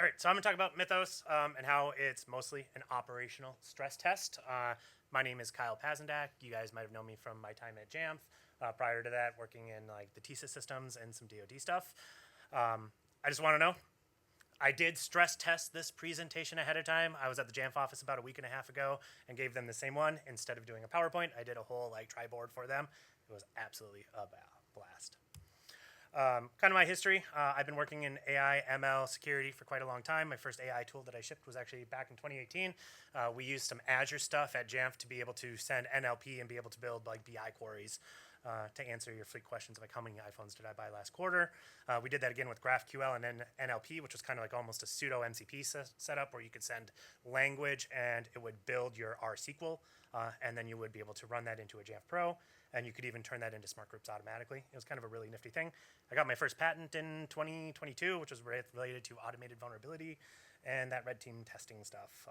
All right, so I'm going to talk about Mythos and how it's mostly an operational stress test. My name is Kyle Pazandak. You guys might have known me from my time at Jamf. Prior to that, working in like the TISA systems and some DoD stuff. I just want to know, I did stress test this presentation ahead of time. I was at the Jamf office about a week and a half ago and gave them the same one. Instead of doing a PowerPoint, I did a whole like triboard for them. It was absolutely a blast. Kind of my history. I've been working in AI, ML, security for quite a long time. My first AI tool that I shipped was actually back in 2018. We used some Azure stuff at Jamf to be able to send NLP and be able to build like BI queries to answer your fleet questions like how many iPhones did I buy last quarter. We did that again with GraphQL and then NLP, which was kind of like almost a pseudo MCP setup where you could send language and it would build your R SQL, and then you would be able to run that into a Jamf Pro. And you could even turn that into smart groups automatically. It was kind of a really nifty thing. I got my first patent in 2022, which was related to automated vulnerability and that red team testing stuff.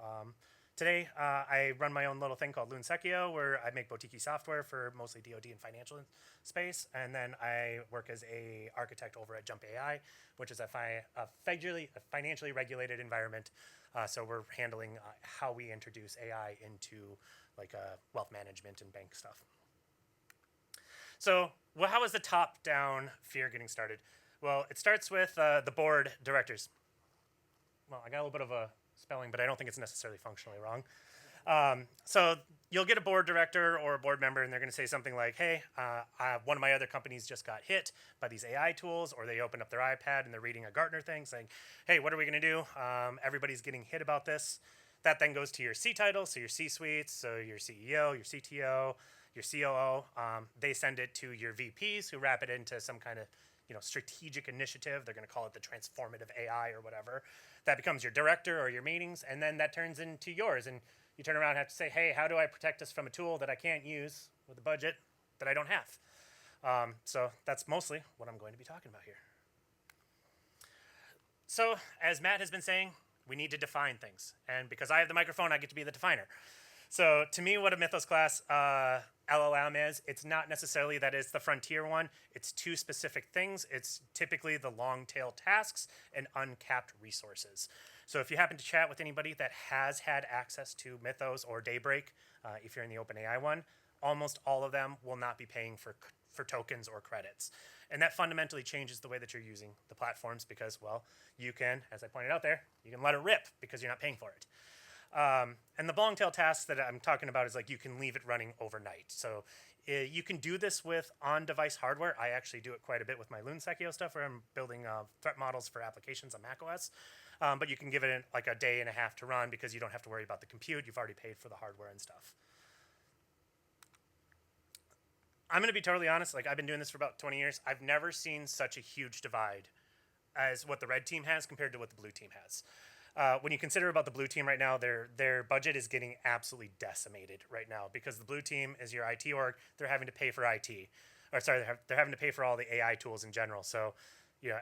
Today, I run my own little thing called MDOYVR, where I make boutique software for mostly DoD and financial space. And then I work as a architect over at Jump AI, which is a financially regulated environment. So we're handling how we introduce AI into like wealth management and bank stuff. So, well, how is the top-down fear getting started? Well, it starts with the board directors. Well, I got a little bit of a spelling, but I don't think it's necessarily functionally wrong. So you'll get a board director or a board member, and they're going to say something like, hey, one of my other companies just got hit by these AI tools, or they open up their iPad and they're reading a Gartner thing saying, hey, what are we going to do? Everybody's getting hit about this. That then goes to your C-title, so your C-suites, so your CEO, your CTO, your COO. They send it to your VPs who wrap it into some kind of strategic initiative. They're going to call it the transformative AI or whatever. That becomes your director or your meetings, and then that turns into yours. And you turn around and have to say, hey, how do I protect us from a tool that I can't use with a budget that I don't have? So that's mostly what I'm going to be talking about here. So as Matt has been saying, we need to define things. And because I have the microphone, I get to be the definer. So to me, what a Mythos class LLM is, it's not necessarily that it's the frontier one. It's two specific things. It's typically the long tail tasks and uncapped resources. So if you happen to chat with anybody that has had access to Mythos or Daybreak, if you're in the OpenAI one, almost all of them will not be paying for tokens or credits. And that fundamentally changes the way that you're using the platforms because, well, you can, as I pointed out there, you can let it rip because you're not paying for it. And the long tail tasks that I'm talking about is like you can leave it running overnight. So you can do this with on-device hardware. I actually do it quite a bit with my MDOYVR stuff where I'm building threat models for applications on macOS. But you can give it like a day and a half to run because you don't have to worry about the compute. You've already paid for the hardware and stuff. I'm going to be totally honest. Like I've been doing this for about 20 years. I've never seen such a huge divide as what the red team has compared to what the blue team has. When you consider about the blue team right now, their budget is getting absolutely decimated right now because the blue team is your IT org. They're having to pay for IT. Or sorry, they're having to pay for all the AI tools in general. So,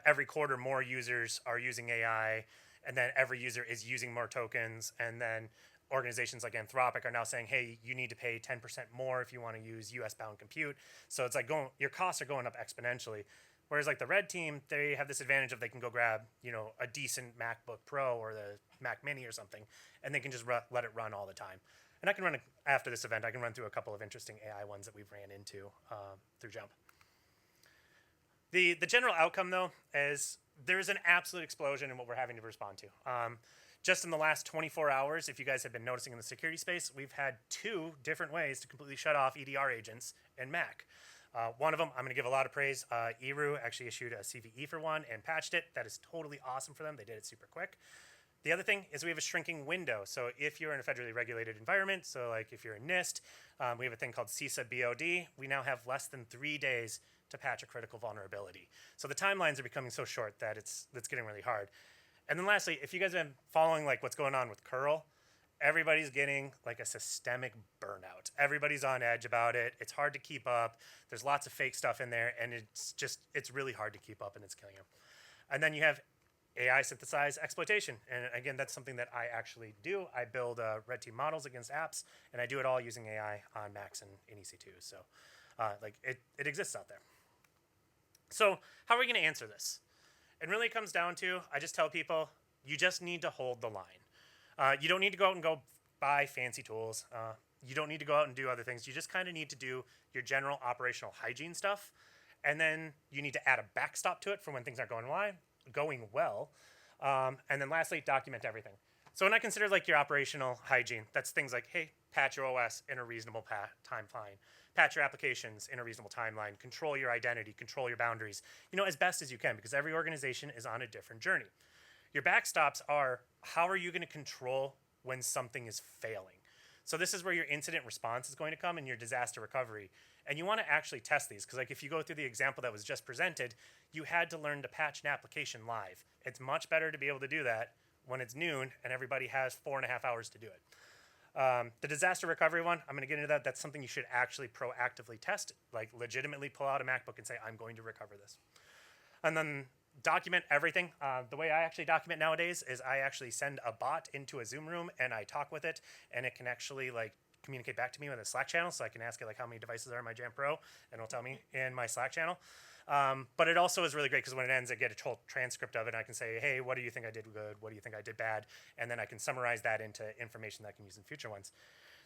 every quarter more users are using AI, and then every user is using more tokens. And then organizations like Anthropic are now saying, hey, you need to pay 10% more if you want to use US-bound compute. So it's like your costs are going up exponentially. Whereas like the red team, they have this advantage of they can go grab, a decent MacBook Pro or the Mac Mini or something, and they can just let it run all the time. And I can run, after this event, I can run through a couple of interesting AI ones that we've ran into through Jump. The general outcome, though, is there's an absolute explosion in what we're having to respond to. Just in the last 24 hours, if you guys have been noticing in the security space, we've had 2 different ways to completely shut off EDR agents in Mac. One of them, I'm going to give a lot of praise. Eru actually issued a CVE for one and patched it. That is totally awesome for them. They did it super quick. The other thing is we have a shrinking window. So if you're in a federally regulated environment, so like if you're in NIST, we have a thing called CISA BOD. We now have less than 3 days to patch a critical vulnerability. So the timelines are becoming so short that it's getting really hard. And then lastly, if you guys have been following like what's going on with curl, everybody's getting like a systemic burnout. Everybody's on edge about it. It's hard to keep up. There's lots of fake stuff in there, and it's really hard to keep up, and it's killing you. And then you have AI synthesized exploitation. And again, that's something that I actually do. I build red team models against apps, and I do it all using AI on Macs and in EC2. So it exists out there. So how are we going to answer this? And really it comes down to, I just tell people, You just need to hold the line. You don't need to go out and go buy fancy tools. You don't need to go out and do other things. You just kind of need to do your general operational hygiene stuff. And then you need to add a backstop to it for when things aren't going well. And then lastly, document everything. So when I consider like your operational hygiene, that's things like, hey, patch your OS in a reasonable timeline, patch your applications in a reasonable timeline, control your identity, control your boundaries, as best as you can, because every organization is on a different journey. Your backstops are, how are you going to control when something is failing? So this is where your incident response is going to come and your disaster recovery. And you want to actually test these, because like if you go through the example that was just presented, you had to learn to patch an application live. It's much better to be able to do that when it's noon and everybody has 4.5 hours to do it. The disaster recovery one, I'm going to get into that. That's something you should actually proactively test, like legitimately pull out a MacBook and say, I'm going to recover this. And then document everything. The way I actually document nowadays is I actually send a bot into a Zoom room and I talk with it, and it can actually like communicate back to me with a Slack channel. So I can ask it like how many devices are in my Jam Pro, and it'll tell me in my Slack channel. But it also is really great because when it ends, I get a whole transcript of it. And I can say, hey, what do you think I did good? What do you think I did bad? And then I can summarize that into information that I can use in future ones.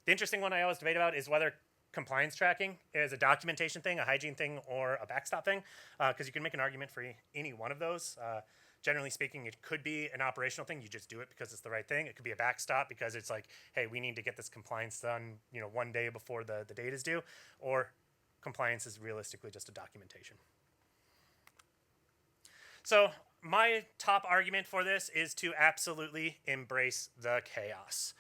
The interesting one I always debate about is whether compliance tracking is a documentation thing, a hygiene thing, or a backstop thing, because you can make an argument for any one of those. Generally speaking, it could be an operational thing. You just do it because it's the right thing. It could be a backstop because it's like, hey, we need to get this compliance done, 1 day before the date is due, or compliance is realistically just a documentation. So my top argument for this is to absolutely embrace the chaos.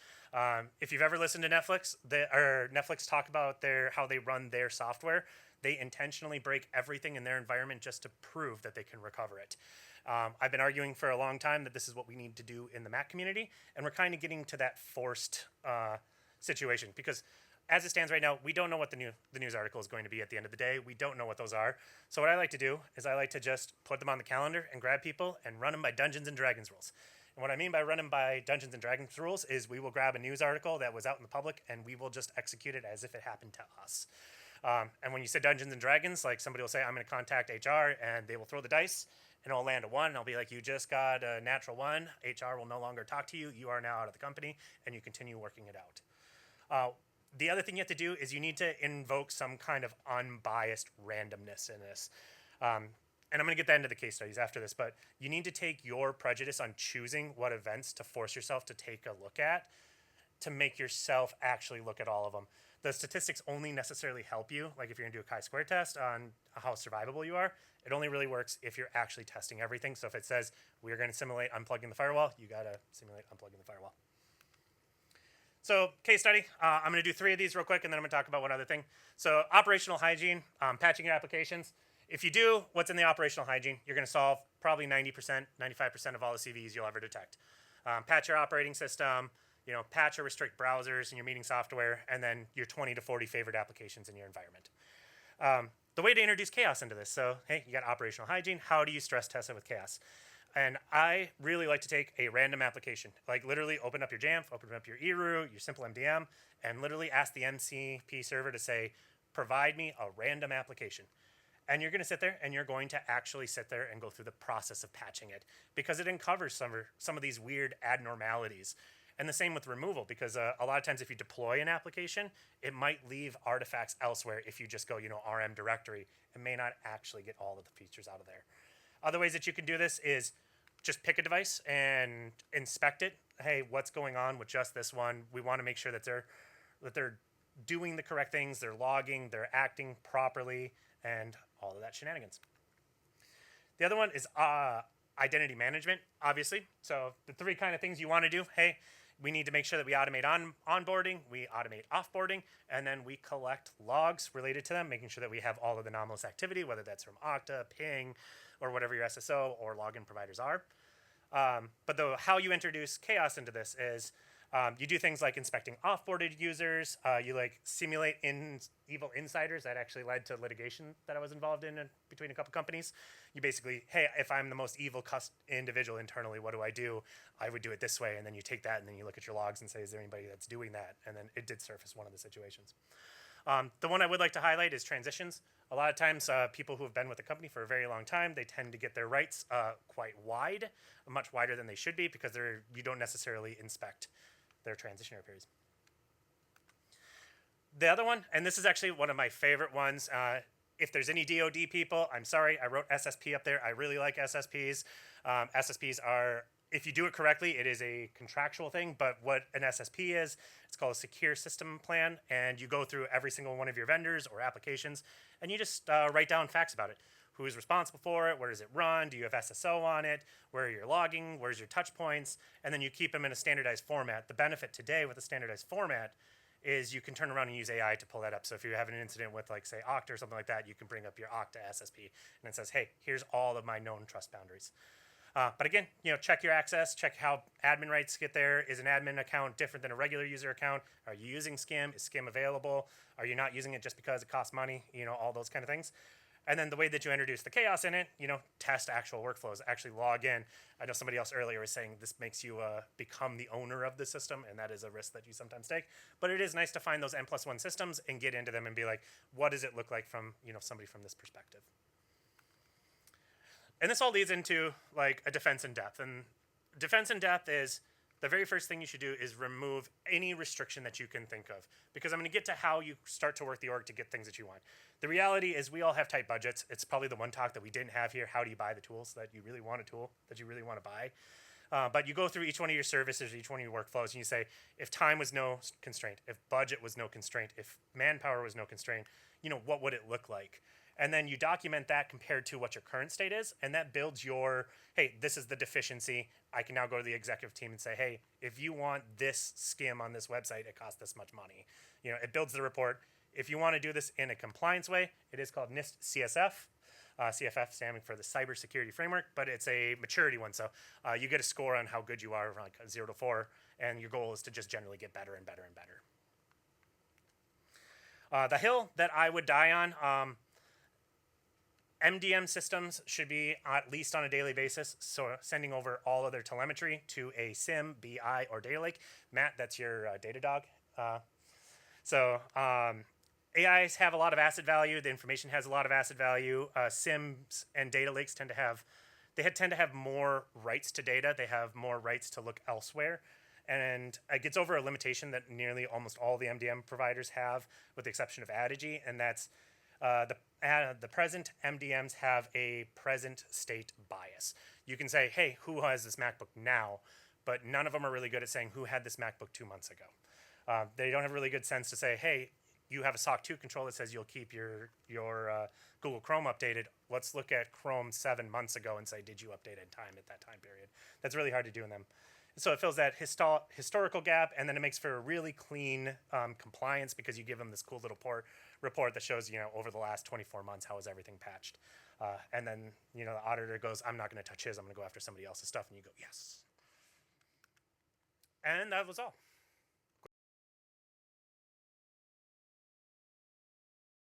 If you've ever listened to Netflix talk about how they run their software, they intentionally break everything in their environment just to prove that they can recover it. I've been arguing for a long time that this is what we need to do in the Mac community, and we're kind of getting to that forced situation because as it stands right now, we don't know what the news article is going to be at the end of the day. We don't know what those are. So what I like to do is I like to just put them on the calendar and grab people and run them by Dungeons and Dragons rules. And what I mean by running by Dungeons and Dragons rules is we will grab a news article that was out in the public and we will just execute it as if it happened to us. And when you say Dungeons and Dragons, like somebody will say, I'm going to contact HR, and they will throw the dice and it'll land a 1. And I'll be like, you just got a natural 1. HR will no longer talk to you. You are now out of the company, and you continue working it out. The other thing you have to do is you need to invoke some kind of unbiased randomness in this. And I'm going to get that into the case studies after this, but you need to take your prejudice on choosing what events to force yourself to take a look at to make yourself actually look at all of them. The statistics only necessarily help you, like if you're going to do a chi-square test on how survivable you are, it only really works if you're actually testing everything. So if it says we're going to simulate unplugging the firewall, you got to simulate unplugging the firewall. So case study, I'm going to do 3 of these real quick, and then I'm going to talk about one other thing. So operational hygiene, patching your applications. If you do what's in the operational hygiene, you're going to solve probably 90%, 95% of all the CVEs you'll ever detect. Patch your operating system, patch or restrict browsers in your meeting software, and then your 20 to 40 favorite applications in your environment. The way to introduce chaos into this, so hey, you got operational hygiene. How do you stress test it with chaos? And I really like to take a random application, like literally open up your Jamf, open up your eRoot, your simple MDM, and literally ask the MCP server to say, provide me a random application. And you're going to sit there and you're going to actually sit there and go through the process of patching it because it uncovers some of these weird abnormalities. And the same with removal, because a lot of times if you deploy an application, it might leave artifacts elsewhere if you just go, RM directory. It may not actually get all of the features out of there. Other ways that you can do this is just pick a device and inspect it. Hey, what's going on with just this one? We want to make sure that they're doing the correct things, they're logging, they're acting properly, and all of that shenanigans. The other one is identity management, obviously. So the 3 kind of things you want to do. Hey, we need to make sure that we automate onboarding, we automate offboarding, and then we collect logs related to them, making sure that we have all of the anomalous activity, whether that's from Okta, Ping, or whatever your SSO or login providers are. But how you introduce chaos into this is you do things like inspecting offboarded users. You simulate evil insiders. That actually led to litigation that I was involved in between a couple companies. You basically, hey, if I'm the most evil individual internally, what do? I would do it this way. And then you take that and then you look at your logs and say, is there anybody that's doing that? And then it did surface one of the situations. The one I would like to highlight is transitions. A lot of times, people who have been with the company for a very long time, they tend to get their rights quite wide, much wider than they should be, because you don't necessarily inspect their transitionary periods. The other one, and this is actually one of my favorite ones, if there's any DoD people, I'm sorry, I wrote SSP up there. I really like SSPs. SSPs are, if you do it correctly, it is a contractual thing, but what an SSP is, it's called a secure system plan, and you go through every single one of your vendors or applications, and you just write down facts about it. Who is responsible for it? Where does it run? Do you have SSO on it? Where are your logging? Where's your touch points? And then you keep them in a standardized format. The benefit today with a standardized format is you can turn around and use AI to pull that up. So if you have an incident with, like, say, Okta or something like that, you can bring up your Okta SSP, and it says, hey, here's all of my known trust boundaries. But again, check your access, check how admin rights get there. Is an admin account different than a regular user account? Are you using SCIM? Is SCIM available? Are you not using it just because it costs money? All those kind of things. And then the way that you introduce the chaos in it, test actual workflows, actually log in. I know somebody else earlier was saying this makes you become the owner of the system, and that is a risk that you sometimes take. But it is nice to find those N+1 systems and get into them and be like, what does it look like from somebody from this perspective? And this all leads into like a defense in depth. And defense in depth is the very first thing you should do is remove any restriction that you can think of, because I'm going to get to how you start to work the org to get things that you want. The reality is we all have tight budgets. It's probably the one talk that we didn't have here. How do you buy the tools that you really want, a tool that you really want to buy? But you go through each one of your services, each one of your workflows, and you say, if time was no constraint, if budget was no constraint, if manpower was no constraint, what would it look like? And then you document that compared to what your current state is, and that builds your, hey, this is the deficiency. I can now go to the executive team and say, hey, if you want this SCIM on this website, it costs this much money. It builds the report. If you want to do this in a compliance way, it is called NIST CSF. CFF standing for the Cybersecurity Framework, but it's a maturity one. So you get a score on how good you are, like 0 to 4, and your goal is to just generally get better and better and better. The hill that I would die on, MDM systems should be at least on a daily basis, so sending over all of their telemetry to a SIM, BI, or data lake. Matt, that's your data dog. AIs have a lot of asset value. The information has a lot of asset value. SIMs and data lakes tend to have more rights to data. They have more rights to look elsewhere. And it gets over a limitation that nearly almost all the MDM providers have, with the exception of Adigy, and that's the present MDMs have a present state bias. You can say, hey, who has this MacBook now? But none of them are really good at saying who had this MacBook 2 months ago. They don't have really good sense to say, hey, you have a SOC 2 control that says you'll keep your Google Chrome updated. Let's look at Chrome 7 months ago and say, did you update in time at that time period? That's really hard to do in them. So it fills that historical gap, and then it makes for a really clean compliance, because you give them this cool little report that shows, over the last 24 months, how is everything patched. And then, the auditor goes, I'm not going to touch his. I'm going to go after somebody else's stuff. And you go, yes. And that was all.